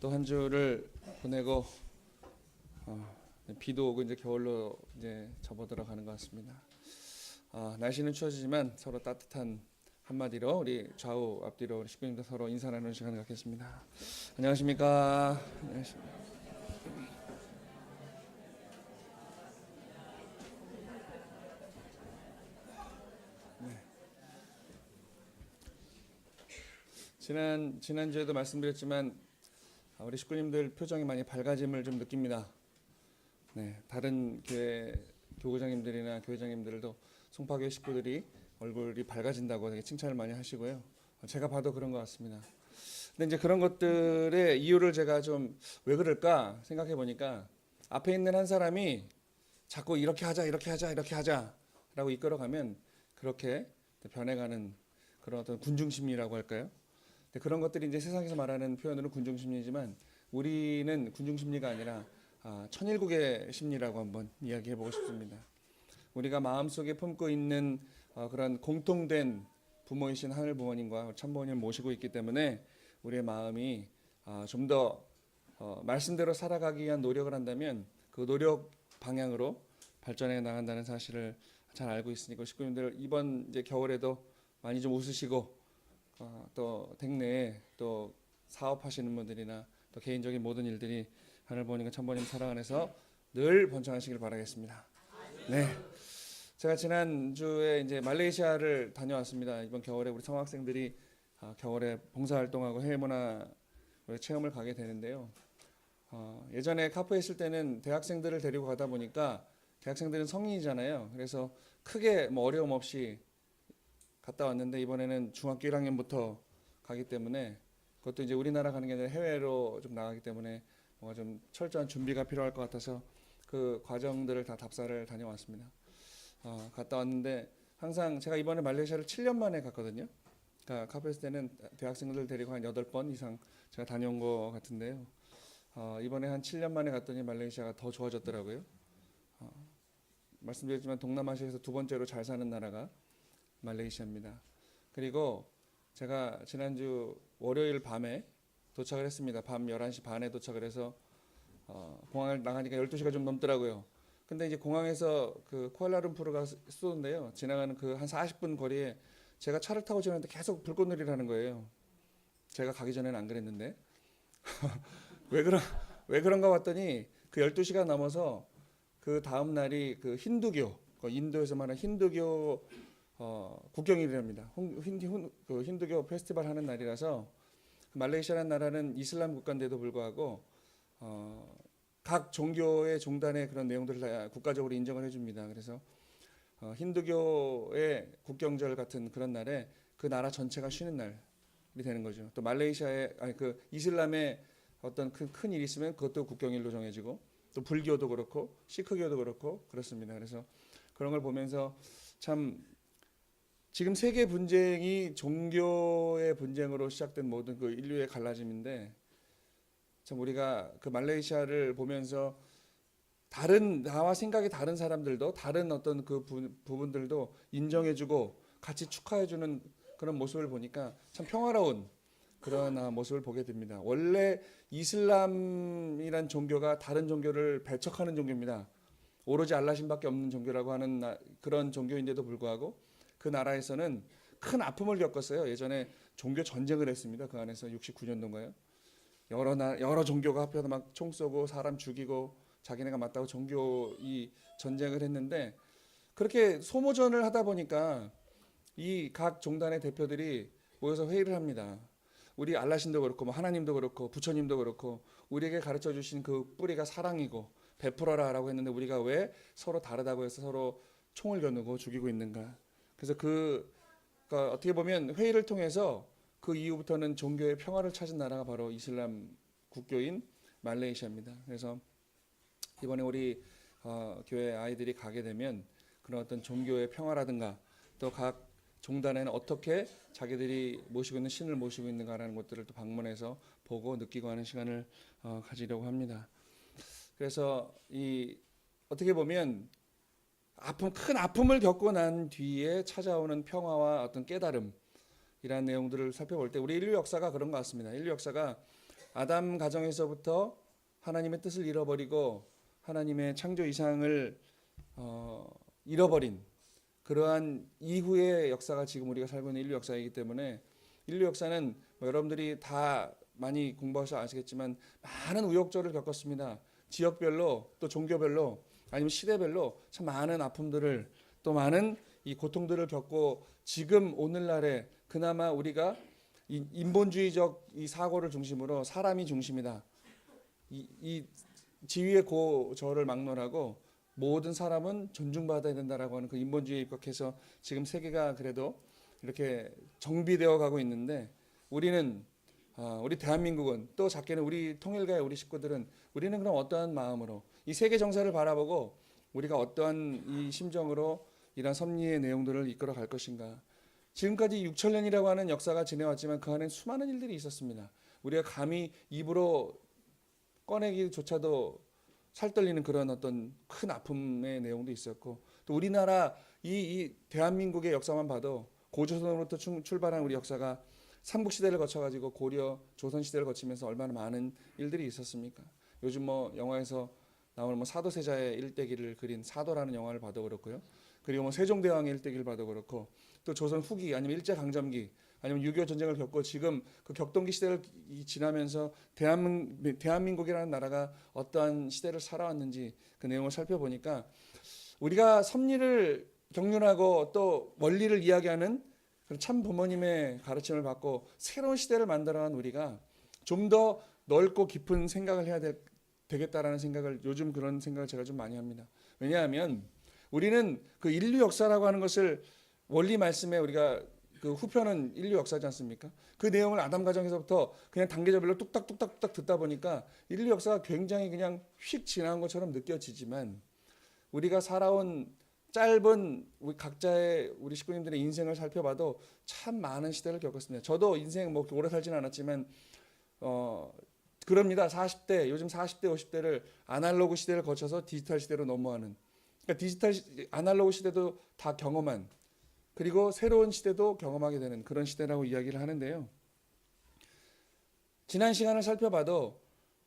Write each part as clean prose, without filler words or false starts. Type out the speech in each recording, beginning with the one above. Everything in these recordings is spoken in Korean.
또 한 주를 보내고 비도 오고 이제 겨울로 이제 접어들어 가는 것 같습니다. 날씨는 추워지지만 서로 따뜻한 한마디로 우리 좌우 앞뒤로 우리 식구님들 서로 인사 나누는 시간을 갖겠습니다. 안녕하십니까? 지난주에도 말씀드렸지만 우리 식구님들 표정이 많이 밝아짐을 좀 느낍니다. 네, 다른 교회 교구장님들이나 교회장님들도 송파교회 식구들이 얼굴이 밝아진다고 되게 칭찬을 많이 하시고요. 제가 봐도 그런 것 같습니다. 근데 이제 그런 것들의 이유를 제가 좀 왜 그럴까 생각해 보니까 앞에 있는 한 사람이 자꾸 이렇게 하자, 이렇게 하자, 이렇게 하자라고 이끌어가면 그렇게 변해가는 그런 어떤 군중심리라고 할까요? 그런 것들이 이제 세상에서 말하는 표현으로 군중심리지만 우리는 군중심리가 아니라 천일국의 심리라고 한번 이야기해 보고 싶습니다. 우리가 마음속에 품고 있는 그런 공통된 부모이신 하늘 부모님과 참부모님을 모시고 있기 때문에 우리의 마음이 좀 더 말씀대로 살아가기 위한 노력을 한다면 그 노력 방향으로 발전해 나간다는 사실을 잘 알고 있으니까 식구님들 이번 이제 겨울에도 많이 좀 웃으시고 또 댁내에 또 사업하시는 분들이나 또 개인적인 모든 일들이 하늘 부모님과 참부모님 사랑 안에서 늘 번창하시길 바라겠습니다. 네. 제가 지난주에 이제 말레이시아를 다녀왔습니다. 이번 겨울에 우리 성학생들이 겨울에 봉사활동하고 해외문화 체험을 가게 되는데요. 예전에 카프에 있을 때는 대학생들을 데리고 가다 보니까 대학생들은 성인이잖아요. 그래서 크게 뭐 어려움 없이 갔다 왔는데 이번에는 중학교 1학년부터 가기 때문에 그것도 이제 우리나라 가는 게 아니라 해외로 좀 나가기 때문에 뭔가 좀 철저한 준비가 필요할 것 같아서 그 과정들을 다 답사를 다녀왔습니다. 갔다 왔는데 항상 제가 이번에 말레이시아를 7년 만에 갔거든요. 그러니까 카페스 때는 대학생들 데리고 한 8번 이상 제가 다녀온 것 같은데요. 이번에 한 7년 만에 갔더니 말레이시아가 더 좋아졌더라고요. 말씀드렸지만 동남아시아에서 두 번째로 잘 사는 나라가 말레이시아입니다. 그리고 제가 지난주 월요일 밤에 도착을 했습니다. 밤 11시 반에 도착을 해서 공항을 나가니까 12시가 좀 넘더라고요. 근데 이제 공항에서 그 쿠알라룸푸르가 수도인데요. 지나가는 그 한 40분 거리에 제가 차를 타고 지나는데 계속 불꽃놀이를 하는 거예요. 제가 가기 전에는 안 그랬는데 왜 그런 왜 그런가 봤더니 그 12시가 넘어서 그 다음 날이 그 힌두교 인도에서 말하는 힌두교 국경일이랍니다. 그 힌두교 페스티벌 하는 날이라서 말레이시아라는 나라는 이슬람 국가인데도 불구하고 각 종교의 종단의 그런 내용들을 다 국가적으로 인정을 해줍니다. 그래서 힌두교의 국경절 같은 그런 날에 그 나라 전체가 쉬는 날이 되는 거죠. 또 말레이시아의 그 이슬람의 어떤 큰 일이 있으면 그것도 국경일로 정해지고 또 불교도 그렇고 시크교도 그렇고 그렇습니다. 그래서 그런 걸 보면서 참 지금 세계 분쟁이 종교의 분쟁으로 시작된 모든 그 인류의 갈라짐인데 참 우리가 그 말레이시아를 보면서 다른 나와 생각이 다른 사람들도 다른 어떤 그 부분들도 인정해주고 같이 축하해주는 그런 모습을 보니까 참 평화로운 그런 모습을 보게 됩니다. 원래 이슬람이란 종교가 다른 종교를 배척하는 종교입니다. 오로지 알라신밖에 없는 종교라고 하는 그런 종교인데도 불구하고 그 나라에서는 큰 아픔을 겪었어요. 예전에 종교 전쟁을 했습니다. 그 안에서 69년도인가요? 여러 종교가 합해서 막 총 쏘고 사람 죽이고 자기네가 맞다고 종교 이 전쟁을 했는데 그렇게 소모전을 하다 보니까 이 각 종단의 대표들이 모여서 회의를 합니다. 우리 알라신도 그렇고 뭐 하나님도 그렇고 부처님도 그렇고 우리에게 가르쳐 주신 그 뿌리가 사랑이고 베풀어라라고 했는데 우리가 왜 서로 다르다고 해서 서로 총을 겨누고 죽이고 있는가? 그래서 그러니까 어떻게 보면 회의를 통해서 그 이후부터는 종교의 평화를 찾은 나라가 바로 이슬람 국교인 말레이시아입니다. 그래서 이번에 우리 교회 아이들이 가게 되면 그런 어떤 종교의 평화라든가 또 각 종단에는 어떻게 자기들이 모시고 있는 신을 모시고 있는가라는 것들을 또 방문해서 보고 느끼고 하는 시간을 가지려고 합니다. 그래서 이 어떻게 보면 큰 아픔을 겪고 난 뒤에 찾아오는 평화와 어떤 깨달음 이러한 내용들을 살펴볼 때 우리 인류 역사가 그런 것 같습니다. 인류 역사가 아담 가정에서부터 하나님의 뜻을 잃어버리고 하나님의 창조 이상을 잃어버린 그러한 이후의 역사가 지금 우리가 살고 있는 인류 역사이기 때문에 인류 역사는 뭐 여러분들이 다 많이 공부하셔서 아시겠지만 많은 우여곡절을 겪었습니다. 지역별로 또 종교별로 아니면 시대별로 참 많은 아픔들을 또 많은 이 고통들을 겪고 지금 오늘날에 그나마 우리가 이 인본주의적 이 사고를 중심으로 사람이 중심이다. 이 지위의 고저를 막론하고 모든 사람은 존중받아야 된다라고 하는 그 인본주의에 입각해서 지금 세계가 그래도 이렇게 정비되어 가고 있는데 우리는 우리 대한민국은 또 작게는 우리 통일가의 우리 식구들은 우리는 그럼 어떠한 마음으로 이 세계 정세를 바라보고 우리가 어떠한 이 심정으로 이러한 섭리의 내용들을 이끌어 갈 것인가. 지금까지 6천년이라고 하는 역사가 지내왔지만 그 안에 수많은 일들이 있었습니다. 우리가 감히 입으로 꺼내기조차도 살떨리는 그런 어떤 큰 아픔의 내용도 있었고 또 우리나라 이 대한민국의 역사만 봐도 고조선으로부터 출발한 우리 역사가 삼국시대를 거쳐가지고 고려 조선시대를 거치면서 얼마나 많은 일들이 있었습니까? 요즘 뭐 영화에서 나오는 뭐 사도세자의 일대기를 그린 사도라는 영화를 봐도 그렇고요. 그리고 뭐 세종대왕의 일대기를 봐도 그렇고 또 조선 후기 아니면 일제강점기 아니면 6.25 전쟁을 겪고 지금 그 격동기 시대를 지나면서 대한민국이라는 나라가 어떠한 시대를 살아왔는지 그 내용을 살펴보니까 우리가 섭리를 경륜하고 또 원리를 이야기하는 참 부모님의 가르침을 받고 새로운 시대를 만들어간 우리가 좀 더 넓고 깊은 생각을 해야 되겠다라는 생각을 요즘 그런 생각을 제가 좀 많이 합니다. 왜냐하면 우리는 그 인류 역사라고 하는 것을 원리 말씀에 우리가 그 후편은 인류 역사지 않습니까? 그 내용을 아담 가정에서부터 그냥 단계적으로 뚝딱뚝딱 듣다 보니까 인류 역사가 굉장히 그냥 휙 지나간 것처럼 느껴지지만 우리가 살아온 짧은 우리 각자의 우리 식구님들의 인생을 살펴봐도 참 많은 시대를 겪었습니다. 저도 인생 뭐 오래 살지는 않았지만 그럽니다. 40대 요즘 40대 50대를 아날로그 시대를 거쳐서 디지털 시대로 넘어가는 그러니까 아날로그 시대도 다 경험한 그리고 새로운 시대도 경험하게 되는 그런 시대라고 이야기를 하는데요. 지난 시간을 살펴봐도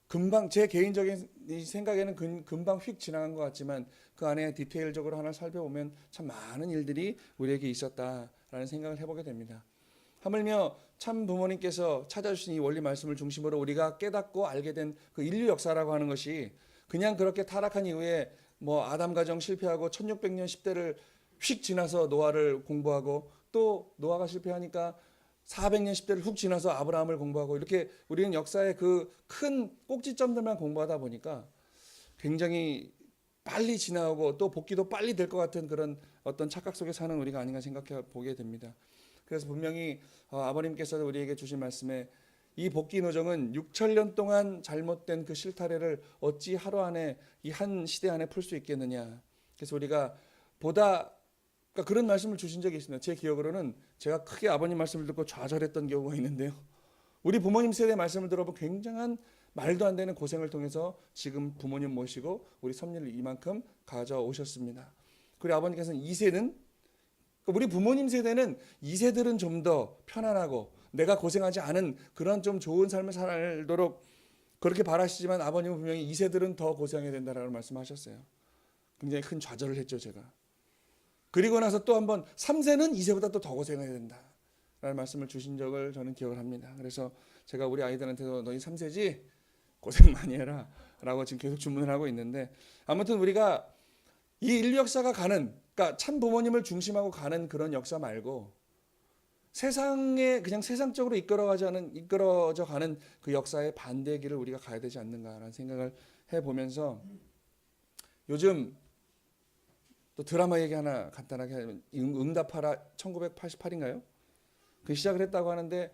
금방 제 개인적인 생각에는 금방 휙 지나간 것 같지만 그 안에 디테일적으로 하나 살펴보면 참 많은 일들이 우리에게 있었다라는 생각을 해보게 됩니다. 하물며 참 부모님께서 찾아주신 이 원리 말씀을 중심으로 우리가 깨닫고 알게 된 그 인류 역사라고 하는 것이 그냥 그렇게 타락한 이후에 뭐 아담 가정 실패하고 1600년 10대를 휙 지나서 노아를 공부하고 또 노아가 실패하니까 400년 10대를 훅 지나서 아브라함을 공부하고 이렇게 우리는 역사의 그 큰 꼭지점들만 공부하다 보니까 굉장히 빨리 지나오고 또 복귀도 빨리 될 것 같은 그런 어떤 착각 속에 사는 우리가 아닌가 생각해 보게 됩니다. 그래서 분명히 아버님께서 우리에게 주신 말씀에 이 복귀 노정은 6천년 동안 잘못된 그 실타래를 어찌 하루 안에 이 한 시대 안에 풀 수 있겠느냐. 그래서 우리가 보다 그러니까 그런 말씀을 주신 적이 있습니다. 제 기억으로는 제가 크게 아버님 말씀을 듣고 좌절했던 경우가 있는데요. 우리 부모님 세대 말씀을 들어보면 굉장한 말도 안 되는 고생을 통해서 지금 부모님 모시고 우리 섭리를 이만큼 가져오셨습니다. 그리고 아버님께서는 2세는 우리 부모님 세대는 2세들은 좀 더 편안하고 내가 고생하지 않은 그런 좀 좋은 삶을 살도록 그렇게 바라시지만 아버님은 분명히 2세들은 더 고생해야 된다라고 말씀하셨어요. 굉장히 큰 좌절을 했죠, 제가. 그리고 나서 또 한번 3세는 2세보다 또 더 고생해야 된다라는 말씀을 주신 적을 저는 기억을 합니다. 그래서 제가 우리 아이들한테도 너희 3세지 고생 많이 해라 라고 지금 계속 주문을 하고 있는데 아무튼 우리가 이 인류 역사가 가는 그러니까 참 부모님을 중심하고 가는 그런 역사 말고 세상에 그냥 세상적으로 이끌어져 가는 그 역사의 반대의 길을 우리가 가야 되지 않는가라는 생각을 해보면서 요즘 또 드라마 얘기 하나 간단하게 하면 응답하라 1988인가요? 그 시작을 했다고 하는데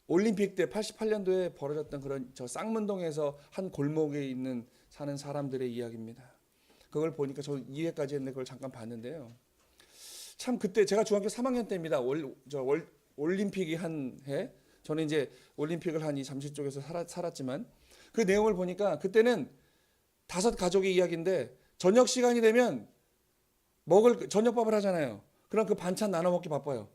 올림픽 때 88년도에 벌어졌던 그런 저 쌍문동에서 한 골목에 사는 사람들의 이야기입니다. 그걸 보니까 저 2회까지 했는데 그걸 잠깐 봤는데요. 참 그때 제가 중학교 3학년 때입니다. 올림픽이 한 해. 저는 이제 올림픽을 한 이 잠실 쪽에서 살았지만 그 내용을 보니까 그때는 5 가족의 이야기인데 저녁 시간이 되면 저녁밥을 하잖아요. 그럼 그 반찬 나눠 먹기 바빠요.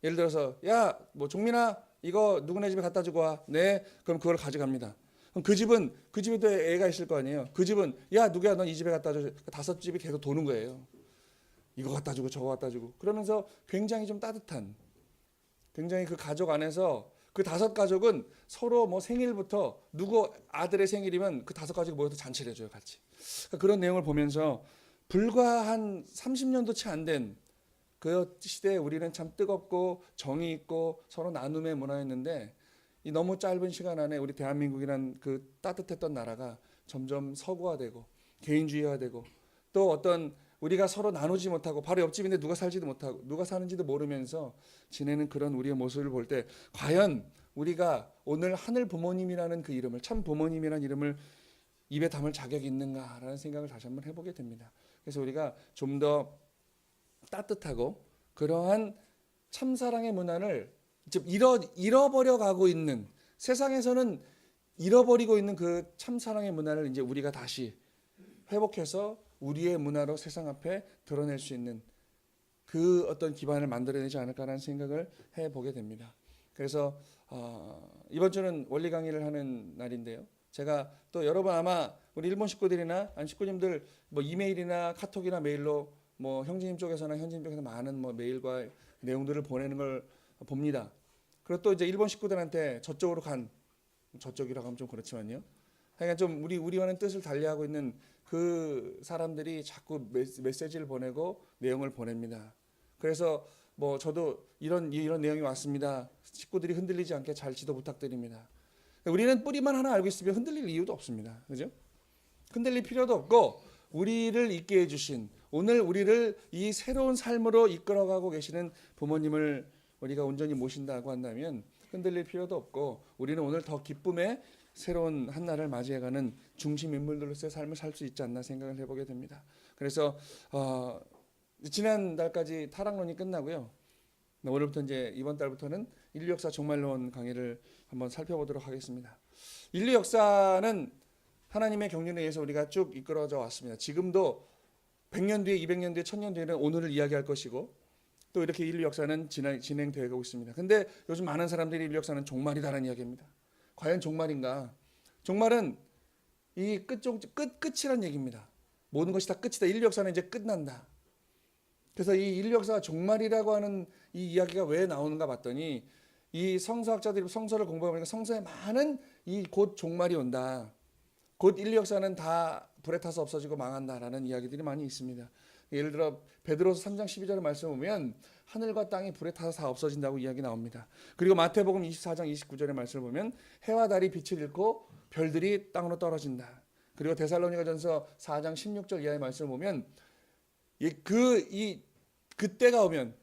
예를 들어서 야, 뭐 종민아 이거 누구네 집에 갖다 주고 와. 네. 그럼 그걸 가져갑니다. 그럼 그 집에도 애가 있을 거 아니에요. 그 집은 야, 누구야 넌 이 집에 갖다 줘. 다섯 집이 계속 도는 거예요. 이거 갖다 주고 저거 갖다 주고. 그러면서 굉장히 좀 따뜻한, 굉장히 그 가족 안에서 그 다섯 가족은 서로 뭐 생일부터 누구 아들의 생일이면 그 다섯 가족이 모여서 잔치를 해줘요, 같이. 그러니까 그런 내용을 보면서 불과 한 30년도 채 안 된 그 시대에 우리는 참 뜨겁고 정이 있고 서로 나눔의 문화였는데 이 너무 짧은 시간 안에 우리 대한민국이란 그 따뜻했던 나라가 점점 서구화되고 개인주의화되고 또 어떤 우리가 서로 나누지 못하고 바로 옆집인데 누가 살지도 못하고 누가 사는지도 모르면서 지내는 그런 우리의 모습을 볼 때 과연 우리가 오늘 하늘 부모님이라는 그 이름을 참 부모님이라는 이름을 입에 담을 자격이 있는가라는 생각을 다시 한번 해보게 됩니다. 그래서 우리가 좀 더 따뜻하고 그러한 참사랑의 문화를 잃어버려 가고 있는 세상에서는 잃어버리고 있는 그 참사랑의 문화를 이제 우리가 다시 회복해서 우리의 문화로 세상 앞에 드러낼 수 있는 그 어떤 기반을 만들어내지 않을까라는 생각을 해보게 됩니다. 그래서 이번 주는 원리 강의를 하는 날인데요. 제가 또 여러분 아마 우리 일본 식구들이나 아니 식구님들 뭐 이메일이나 카톡이나 메일로 뭐 형제님 쪽에서나 현지님 쪽에서 많은 뭐 메일과 내용들을 보내는 걸 봅니다. 그리고 또 이제 일본 식구들한테 저쪽으로 저쪽이라고 하면 좀 그렇지만요. 그러니까 좀 우리와는 뜻을 달리하고 있는 그 사람들이 자꾸 메시지를 보내고 내용을 보냅니다. 그래서 뭐 저도 이런 내용이 왔습니다. 식구들이 흔들리지 않게 잘 지도 부탁드립니다. 우리는 뿌리만 하나 알고 있으면 흔들릴 이유도 없습니다. 그죠? 흔들릴 필요도 없고 우리를 있게 해주신 오늘 우리를 이 새로운 삶으로 이끌어가고 계시는 부모님을 우리가 온전히 모신다고 한다면 흔들릴 필요도 없고 우리는 오늘 더 기쁨의 새로운 한 날을 맞이해가는 중심 인물들로서의 삶을 살 수 있지 않나 생각을 해보게 됩니다. 그래서 지난달까지 타락론이 끝나고요. 오늘부터 이제 이번 달부터는 인류 역사 종말론 강의를 한번 살펴보도록 하겠습니다. 인류 역사는 하나님의 경륜에 의해서 우리가 쭉 이끌어져 왔습니다. 지금도 100년 뒤에, 200년 뒤에, 1000년 뒤에는 오늘을 이야기할 것이고 또 이렇게 인류 역사는 진행되고 있습니다. 근데 요즘 많은 사람들이 인류 역사는 종말이다라는 이야기입니다. 과연 종말인가? 종말은 이 끝이란 얘기입니다. 모든 것이 다 끝이다. 인류 역사는 이제 끝난다. 그래서 이 인류 역사가 종말이라고 하는 이 이야기가 왜 나오는가 봤더니 이 성서학자들이 성서를 공부해보니까 성서에 많은 이 곧 종말이 온다. 곧 인류 역사는 다 불에 타서 없어지고 망한다라는 이야기들이 많이 있습니다. 예를 들어 베드로서 3장 12절의 말씀 보면 하늘과 땅이 불에 타서 다 없어진다고 이야기 나옵니다. 그리고 마태복음 24장 29절의 말씀을 보면 해와 달이 빛을 잃고 별들이 땅으로 떨어진다. 그리고 데살로니가전서 4장 16절 이하의 말씀을 보면 그때가 오면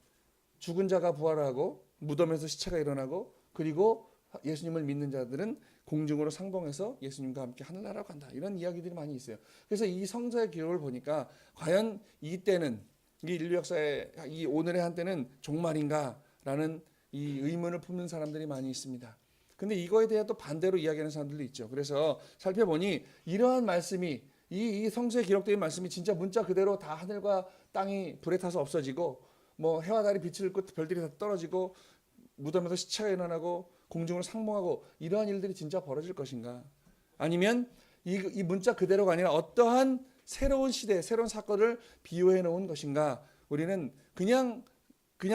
죽은 자가 부활하고 무덤에서 시체가 일어나고 그리고 예수님을 믿는 자들은 공중으로 상봉해서 예수님과 함께 하늘나라로 간다. 이런 이야기들이 많이 있어요. 그래서 이 성서의 기록을 보니까 과연 이때는 이 인류 역사의 이 오늘의 한때는 종말인가라는 이 의문을 품는 사람들이 많이 있습니다. 근데 이거에 대해 또 반대로 이야기하는 사람들도 있죠. 그래서 살펴보니 이러한 말씀이 이 성서에 기록된 말씀이 진짜 문자 그대로 다 하늘과 땅이 불에 타서 없어지고 뭐 해와 달이 빛을 잃고 별들이 다 떨어지고 무덤에서 시체가 일어나고 공중으로 상봉하고 이러한 일들이 진짜 벌어질 것인가? 아니면 이 문자 그대로가 아니라 어떠한 새로운 시대, 새로운 사건을 비유해 놓은 것인가? 우리는 그냥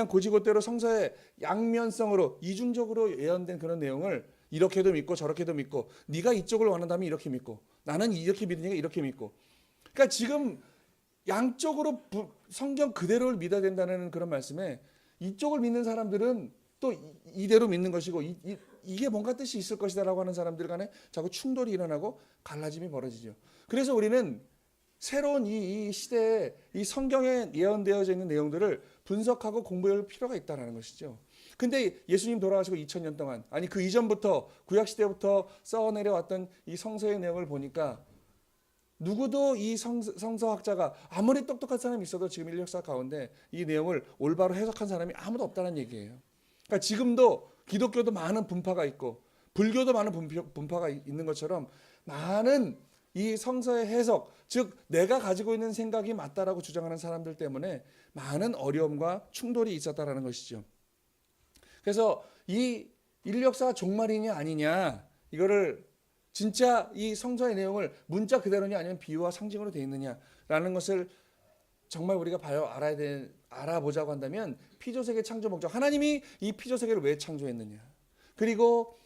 고지고대로 성서의 양면성으로 이중적으로 예언된 그런 내용을 이렇게도 믿고 저렇게도 믿고 네가 이쪽을 원한다면 이렇게 믿고 나는 이렇게 믿으니까 이렇게 믿고 그러니까 지금 양쪽으로 성경 그대로를 믿어야 된다는 그런 말씀에 이쪽을 믿는 사람들은 또 이대로 믿는 것이고 이게 뭔가 뜻이 있을 것이다라고 하는 사람들 간에 자꾸 충돌이 일어나고 갈라짐이 벌어지죠. 그래서 우리는 새로운 이 시대에 이 성경에 예언되어져 있는 내용들을 분석하고 공부할 필요가 있다는 것이죠. 근데 예수님 돌아가시고 2000년 동안 아니 그 이전부터 구약시대부터 써내려왔던 이 성서의 내용을 보니까 누구도 이 성서학자가 아무리 똑똑한 사람이 있어도 지금 인류 역사 가운데 이 내용을 올바로 해석한 사람이 아무도 없다는 얘기예요. 그러니까 지금도 기독교도 많은 분파가 있고 불교도 많은 분파가 있는 것처럼 많은 이 성서의 해석, 즉 내가 가지고 있는 생각이 맞다라고 주장하는 사람들 때문에 많은 어려움과 충돌이 있었다라는 것이죠. 그래서 이 인류 역사가 종말이냐 아니냐, 이거를 진짜 이 성서의 내용을 문자 그대로냐 아니면 비유와 상징으로 되어 있느냐라는 것을 정말 우리가 알아보자고 한다면 피조세계 창조 목적, 하나님이 이 피조세계를 왜 창조했느냐, 그리고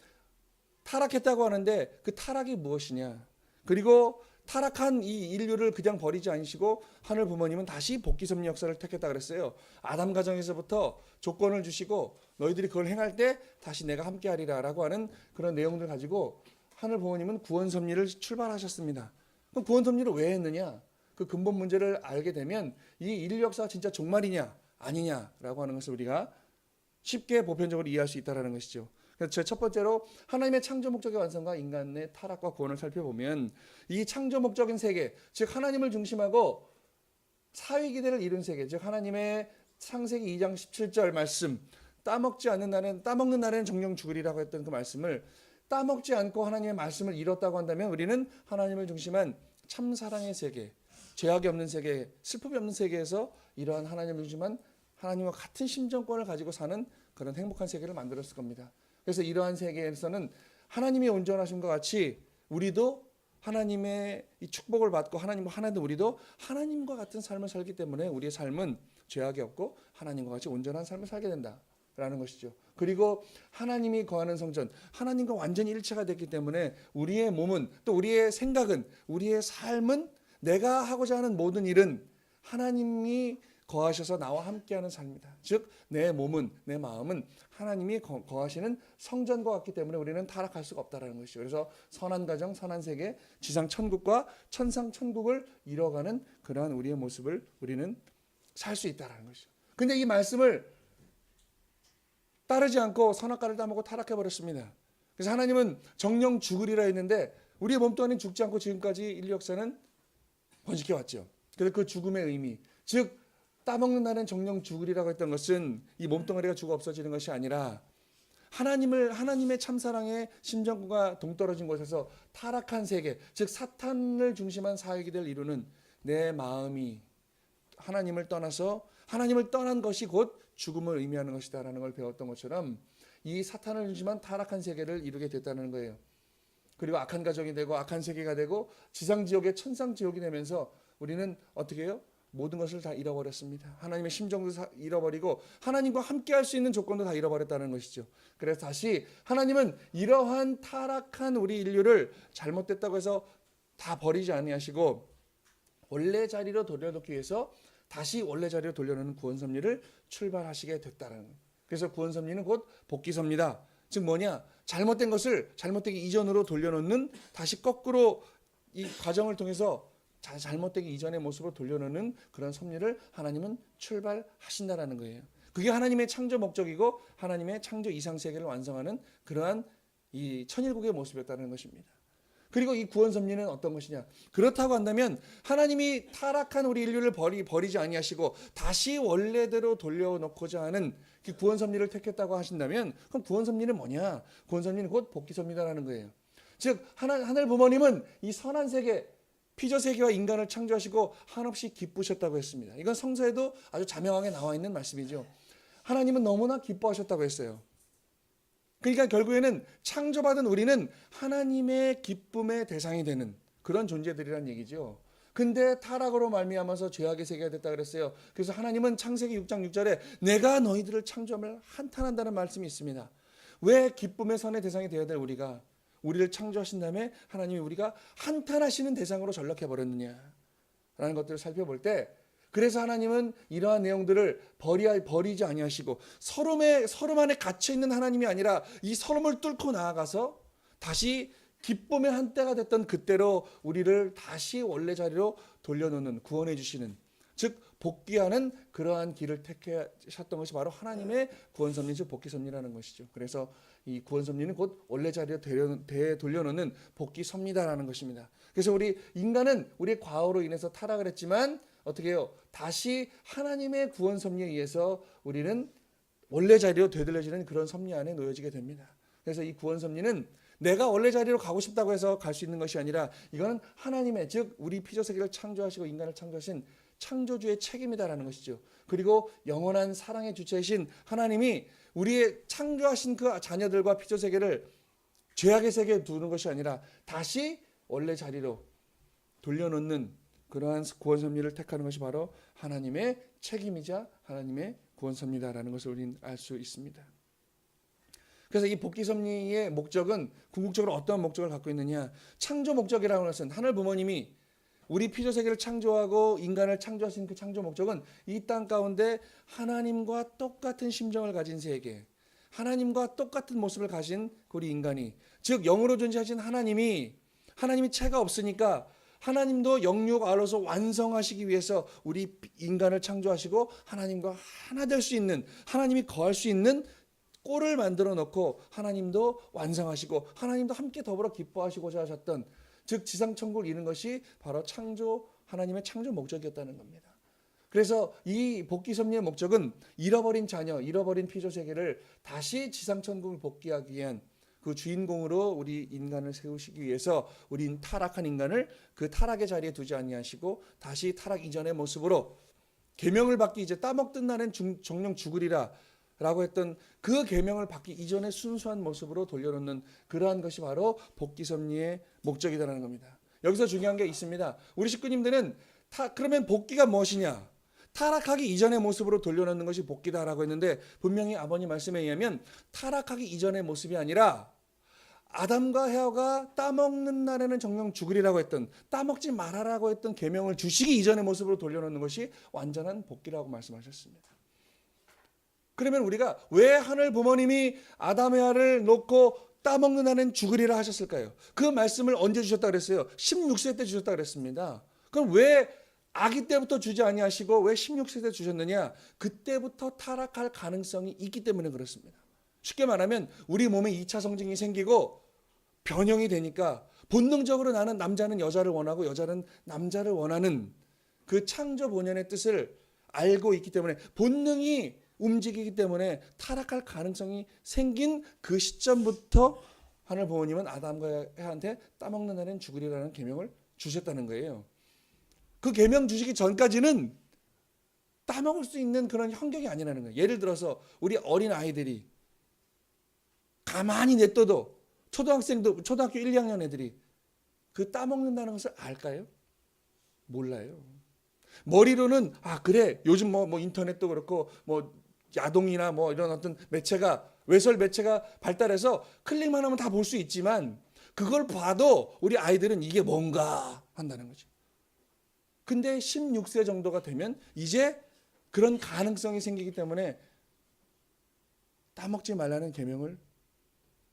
타락했다고 하는데 그 타락이 무엇이냐, 그리고 타락한 이 인류를 그냥 버리지 않으시고 하늘 부모님은 다시 복귀 섭리 역사를 택했다 그랬어요. 아담 가정에서부터 조건을 주시고 너희들이 그걸 행할 때 다시 내가 함께하리라 라고 하는 그런 내용들 가지고 하늘 부모님은 구원 섭리를 출발하셨습니다. 그럼 구원 섭리를 왜 했느냐, 그 근본 문제를 알게 되면 이 인류 역사가 진짜 종말이냐 아니냐라고 하는 것을 우리가 쉽게 보편적으로 이해할 수 있다는 것이죠. 그래서 첫 번째로 하나님의 창조 목적의 완성과 인간의 타락과 구원을 살펴보면 이 창조 목적인 세계, 즉 하나님을 중심하고 사위기대를 이룬 세계, 즉 하나님의 창세기 2장 17절 말씀, 따먹는 날에는 정령 죽으리라고 했던 그 말씀을 따먹지 않고 하나님의 말씀을 이뤘다고 한다면 우리는 하나님을 중심한 참사랑의 세계, 죄악이 없는 세계, 슬픔이 없는 세계에서 이러한 하나님을 중심한 하나님과 같은 심정권을 가지고 사는 그런 행복한 세계를 만들었을 겁니다. 그래서 이러한 세계에서는 하나님이 온전하신 것 같이 우리도 하나님의 이 축복을 받고 하나님과 하나도 우리도 하나님과 같은 삶을 살기 때문에 우리의 삶은 죄악이 없고 하나님과 같이 온전한 삶을 살게 된다라는 것이죠. 그리고 하나님이 거하는 성전, 하나님과 완전히 일체가 됐기 때문에 우리의 몸은, 또 우리의 생각은, 우리의 삶은, 내가 하고자 하는 모든 일은 하나님이 거하셔서 나와 함께하는 삶이다. 즉 내 몸은, 내 마음은 하나님이 거하시는 성전과 같기 때문에 우리는 타락할 수가 없다는 것이죠. 그래서 선한 가정, 선한 세계, 지상 천국과 천상 천국을 이뤄가는 그러한 우리의 모습을 우리는 살 수 있다는 것이죠. 근데 이 말씀을 따르지 않고 선악과를 따먹고 타락해버렸습니다. 그래서 하나님은 정령 죽으리라 했는데 우리의 몸 또한 죽지 않고 지금까지 인류 역사는 번식해 왔죠. 그래서 그 죽음의 의미, 즉 따먹는 날엔 정령 죽으리라고 했던 것은 이 몸뚱아리가 죽어 없어지는 것이 아니라 하나님의 참사랑의 심정과 동떨어진 곳에서 타락한 세계, 즉 사탄을 중심한 사회기를 이루는 내 마음이 하나님을 떠난 것이 곧 죽음을 의미하는 것이다라는 걸 배웠던 것처럼 이 사탄을 중심한 타락한 세계를 이루게 됐다는 거예요. 그리고 악한 가정이 되고 악한 세계가 되고 지상지옥의 천상지옥이 되면서 우리는 어떻게 해요? 모든 것을 다 잃어버렸습니다. 하나님의 심정도 잃어버리고 하나님과 함께할 수 있는 조건도 다 잃어버렸다는 것이죠. 그래서 다시 하나님은 이러한 타락한 우리 인류를 잘못됐다고 해서 다 버리지 아니하시고 원래 자리로 돌려놓기 위해서 다시 원래 자리로 돌려놓는 구원 섭리를 출발하시게 됐다는 거예요. 그래서 구원 섭리는 곧 복귀 섭리다. 즉 뭐냐? 잘못된 것을 잘못되기 이전으로 돌려놓는, 다시 거꾸로 이 과정을 통해서 잘못되기 이전의 모습으로 돌려놓는 그런 섭리를 하나님은 출발하신다라는 거예요. 그게 하나님의 창조 목적이고 하나님의 창조 이상 세계를 완성하는 그러한 이 천일국의 모습이었다는 것입니다. 그리고 이 구원 섭리는 어떤 것이냐? 그렇다고 한다면 하나님이 타락한 우리 인류를 버리지 아니하시고 다시 원래대로 돌려놓고자 하는 그 구원 섭리를 택했다고 하신다면 그럼 구원 섭리는 뭐냐? 구원 섭리는 곧 복귀 섭리다라는 거예요. 즉 하늘 부모님은 이 선한 세계, 피조세계와 인간을 창조하시고 한없이 기쁘셨다고 했습니다. 이건 성서에도 아주 자명하게 나와 있는 말씀이죠. 하나님은 너무나 기뻐하셨다고 했어요. 그러니까 결국에는 창조받은 우리는 하나님의 기쁨의 대상이 되는 그런 존재들이란 얘기죠. 근데 타락으로 말미암아서 죄악의 세계가 됐다 그랬어요. 그래서 하나님은 창세기 6장 6절에 내가 너희들을 창조함을 한탄한다는 말씀이 있습니다. 왜 기쁨의 선의 대상이 되어야 될 우리를 창조하신 다음에 하나님이 우리가 한탄하시는 대상으로 전락해버렸느냐라는 것들을 살펴볼 때, 그래서 하나님은 이러한 내용들을 버리지 아니하시고 서름 안에 갇혀있는 하나님이 아니라 이 서름을 뚫고 나아가서 다시 기쁨의 한때가 됐던 그때로 우리를 다시 원래 자리로 돌려놓는, 구원해 주시는, 즉 복귀하는 그러한 길을 택하셨던 것이 바로 하나님의 구원 섭리, 즉 복귀 섭리라는 것이죠. 그래서 이 구원 섭리는 곧 원래 자리로 돌려놓는 복귀 섭리다라는 것입니다. 그래서 우리 인간은 우리의 과오로 인해서 타락을 했지만 어떻게 해요? 다시 하나님의 구원 섭리에 의해서 우리는 원래 자리로 되돌려지는 그런 섭리 안에 놓여지게 됩니다. 그래서 이 구원 섭리는 내가 원래 자리로 가고 싶다고 해서 갈 수 있는 것이 아니라 이거는 하나님의, 즉 우리 피조세계를 창조하시고 인간을 창조하신 창조주의 책임이다라는 것이죠. 그리고 영원한 사랑의 주체이신 하나님이 우리의 창조하신 그 자녀들과 피조 세계를 죄악의 세계에 두는 것이 아니라 다시 원래 자리로 돌려놓는 그러한 구원 섭리를 택하는 것이 바로 하나님의 책임이자 하나님의 구원 섭리다라는 것을 우리는 알 수 있습니다. 그래서 이 복귀 섭리의 목적은 궁극적으로 어떤 목적을 갖고 있느냐? 창조 목적이라는 것은 하늘 부모님이 우리 피조 세계를 창조하고 인간을 창조하신 그 창조 목적은 이 땅 가운데 하나님과 똑같은 심정을 가진 세계, 하나님과 똑같은 모습을 가진 우리 인간이, 즉 영으로 존재하신 하나님이 채가 없으니까 하나님도 영육 아로서 완성하시기 위해서 우리 인간을 창조하시고 하나님과 하나 될 수 있는, 하나님이 거할 수 있는 꼴을 만들어 놓고 하나님도 완성하시고 하나님도 함께 더불어 기뻐하시고자 하셨던, 즉 지상 천국을 이루는 것이 바로 하나님의 창조 목적이었다는 겁니다. 그래서 이 복귀 섭리의 목적은 잃어버린 자녀, 잃어버린 피조 세계를 다시 지상 천국을 복귀하기 위한 그 주인공으로 우리 인간을 세우시기 위해서 우리 타락한 인간을 그 타락의 자리에 두지 아니하시고 다시 타락 이전의 모습으로 계명을 받기 이제 따먹던 날엔 정령 죽으리라 라고 했던 그 계명을 받기 이전의 순수한 모습으로 돌려놓는 그러한 것이 바로 복귀 섭리의 목적이라는 겁니다. 여기서 중요한 게 있습니다. 우리 식구님들은 그러면 복귀가 무엇이냐? 타락하기 이전의 모습으로 돌려놓는 것이 복귀다라고 했는데, 분명히 아버님 말씀에 의하면 타락하기 이전의 모습이 아니라 아담과 헤아가 따먹는 날에는 정령 죽으리라고 했던, 따먹지 말아라고 했던 계명을 주시기 이전의 모습으로 돌려놓는 것이 완전한 복귀라고 말씀하셨습니다. 그러면 우리가 왜 하늘 부모님이 아담 헤아를 놓고 따먹는 날엔 죽으리라 하셨을까요? 그 말씀을 언제 주셨다 그랬어요? 16세 때 주셨다 그랬습니다. 그럼 왜 아기 때부터 주지 아니하시고 왜 16세 때 주셨느냐? 그때부터 타락할 가능성이 있기 때문에 그렇습니다. 쉽게 말하면 우리 몸에 2차 성징이 생기고 변형이 되니까 본능적으로 나는 남자는 여자를 원하고 여자는 남자를 원하는 그 창조 본연의 뜻을 알고 있기 때문에, 본능이 움직이기 때문에 타락할 가능성이 생긴 그 시점부터 하늘 부모님은 아담과 헤아한테 따먹는 날엔 죽으리라는 계명을 주셨다는 거예요. 그 계명 주시기 전까지는 따먹을 수 있는 그런 환경이 아니라는 거예요. 예를 들어서 우리 어린 아이들이 가만히 냅둬도 초등학교 1, 2학년 애들이 그 따먹는다는 것을 알까요? 몰라요. 머리로는 그래, 요즘 뭐 인터넷도 그렇고 뭐 야동이나 뭐 이런 어떤 외설 매체가 발달해서 클릭만 하면 다 볼 수 있지만, 그걸 봐도 우리 아이들은 이게 뭔가 한다는 거죠. 근데 16세 정도가 되면 이제 그런 가능성이 생기기 때문에 따먹지 말라는 계명을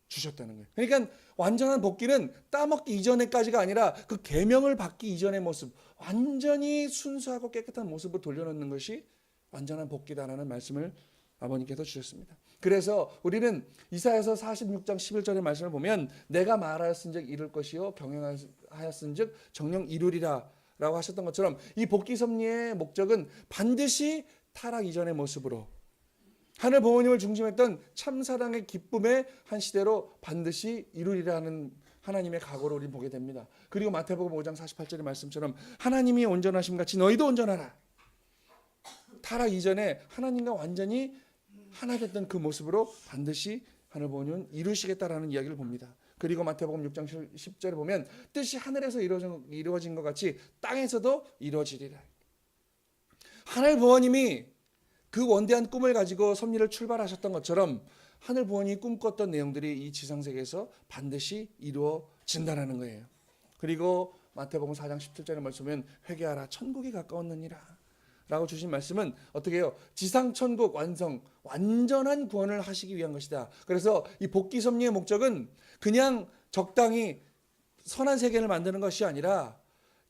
주셨다는 거예요. 그러니까 완전한 복귀는 따먹기 이전에까지가 아니라 그 계명을 받기 이전의 모습, 완전히 순수하고 깨끗한 모습을 돌려놓는 것이 완전한 복귀다라는 말씀을 아버님께서 주셨습니다. 그래서 우리는 이사야서 46장 11절의 말씀을 보면 내가 말하였은즉 이룰 것이요 경영하였은즉 정령 이루리라 라고 하셨던 것처럼, 이 복귀 섭리의 목적은 반드시 타락 이전의 모습으로 하늘 부모님을 중심했던 참사랑의 기쁨의 한 시대로 반드시 이루리라는 하나님의 각오를 우리는 보게 됩니다. 그리고 마태복음 5장 48절의 말씀처럼 하나님이 온전하심 같이 너희도 온전하라. 타락 이전에 하나님과 완전히 하나 됐던 그 모습으로 반드시 하늘 부모님은 이루시겠다라는 이야기를 봅니다. 그리고 마태복음 6장 10절에 보면 뜻이 하늘에서 이루어진 것 같이 땅에서도 이루어지리라. 하늘 부모님이 그 원대한 꿈을 가지고 섭리를 출발하셨던 것처럼 하늘 부모님이 꿈꿨던 내용들이 이 지상세계에서 반드시 이루어진다는 거예요. 그리고 마태복음 4장 17절에 말씀하면 회개하라 천국이 가까웠느니라 라고 주신 말씀은 어떻게 해요? 지상 천국 완전한 구원을 하시기 위한 것이다. 그래서 이 복귀 섭리의 목적은 그냥 적당히 선한 세계를 만드는 것이 아니라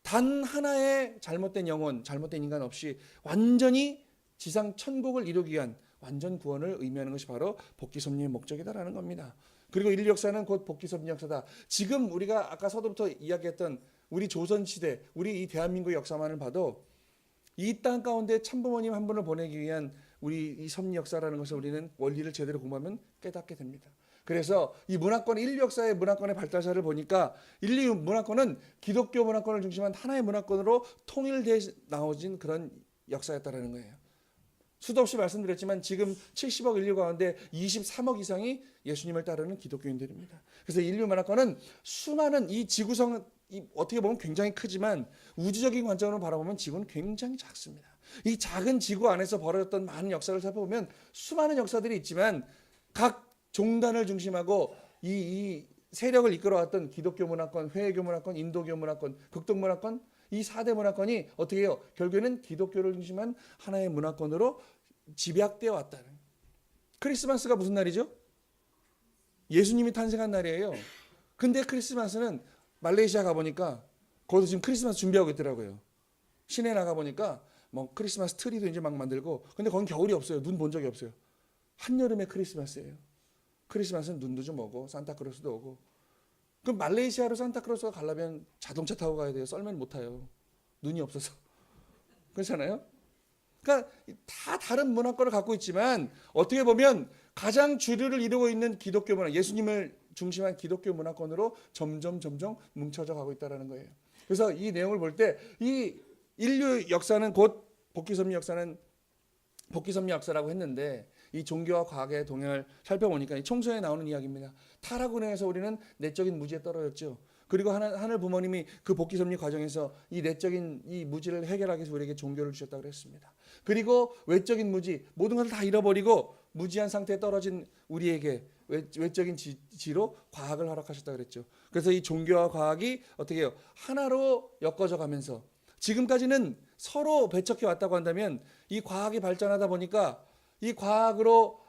단 하나의 잘못된 영혼, 잘못된 인간 없이 완전히 지상 천국을 이루기 위한 완전 구원을 의미하는 것이 바로 복귀 섭리의 목적이다라는 겁니다. 그리고 인류 역사는 곧 복귀 섭리 역사다. 지금 우리가 아까 서두부터 이야기했던 우리 조선시대, 우리 이 대한민국 역사만을 봐도 이 땅 가운데 참부모님 한 분을 보내기 위한 우리 이 섭리 역사라는 것을 우리는 원리를 제대로 공부하면 깨닫게 됩니다. 그래서 이 문화권, 인류 역사의 문화권의 발달사를 보니까 인류 문화권은 기독교 문화권을 중심한 하나의 문화권으로 통일돼 나오진 그런 역사였다라는 거예요. 수도 없이 말씀드렸지만 지금 70억 인류 가운데 23억 이상이 예수님을 따르는 기독교인들입니다. 그래서 인류 문화권은 수많은 이 지구성, 어떻게 보면 굉장히 크지만 우주적인 관점으로 바라보면 지구는 굉장히 작습니다. 이 작은 지구 안에서 벌어졌던 많은 역사를 살펴보면 수많은 역사들이 있지만 각 종단을 중심하고 이 세력을 이끌어왔던 기독교 문화권, 회계교 문화권, 인도교 문화권, 극동 문화권, 이 4대 문화권이 어떻게 해요? 결국에는 기독교를 중심한 하나의 문화권으로 집약되어 왔다는. 크리스마스가 무슨 날이죠? 예수님이 탄생한 날이에요. 근데 크리스마스는 말레이시아 가보니까 거기서 지금 크리스마스 준비하고 있더라고요. 시내 나가보니까 뭐 크리스마스 트리도 이제 막 만들고, 근데 거긴 겨울이 없어요. 눈 본 적이 없어요. 한여름에 크리스마스예요. 크리스마스는 눈도 좀 오고 산타크로스도 오고. 그럼 말레이시아로 산타크로스가 가려면 자동차 타고 가야 돼요. 썰면 못 타요. 눈이 없어서. 그렇잖아요. 그러니까 다 다른 문화권을 갖고 있지만 어떻게 보면 가장 주류를 이루고 있는 기독교 문화, 예수님을 중심한 기독교 문화권으로 점점 뭉쳐져 가고 있다는 거예요. 그래서 이 내용을 볼 때 이 인류 역사는 곧 복귀섭리 역사는 복귀섭리 역사라고 했는데, 이 종교와 과학의 동행을 살펴보니까 이 총서에 나오는 이야기입니다. 타락으로 인해서 우리는 내적인 무지에 떨어졌죠. 그리고 하늘 부모님이 그 복귀섭리 과정에서 이 내적인 이 무지를 해결하기 위해서 우리에게 종교를 주셨다고 그랬습니다. 그리고 외적인 무지, 모든 것을 다 잃어버리고 무지한 상태에 떨어진 우리에게 외적인 지로 과학을 허락하셨다고 그랬죠. 그래서 이 종교와 과학이 어떻게 해요? 하나로 엮어져 가면서 지금까지는 서로 배척해 왔다고 한다면, 이 과학이 발전하다 보니까 이 과학으로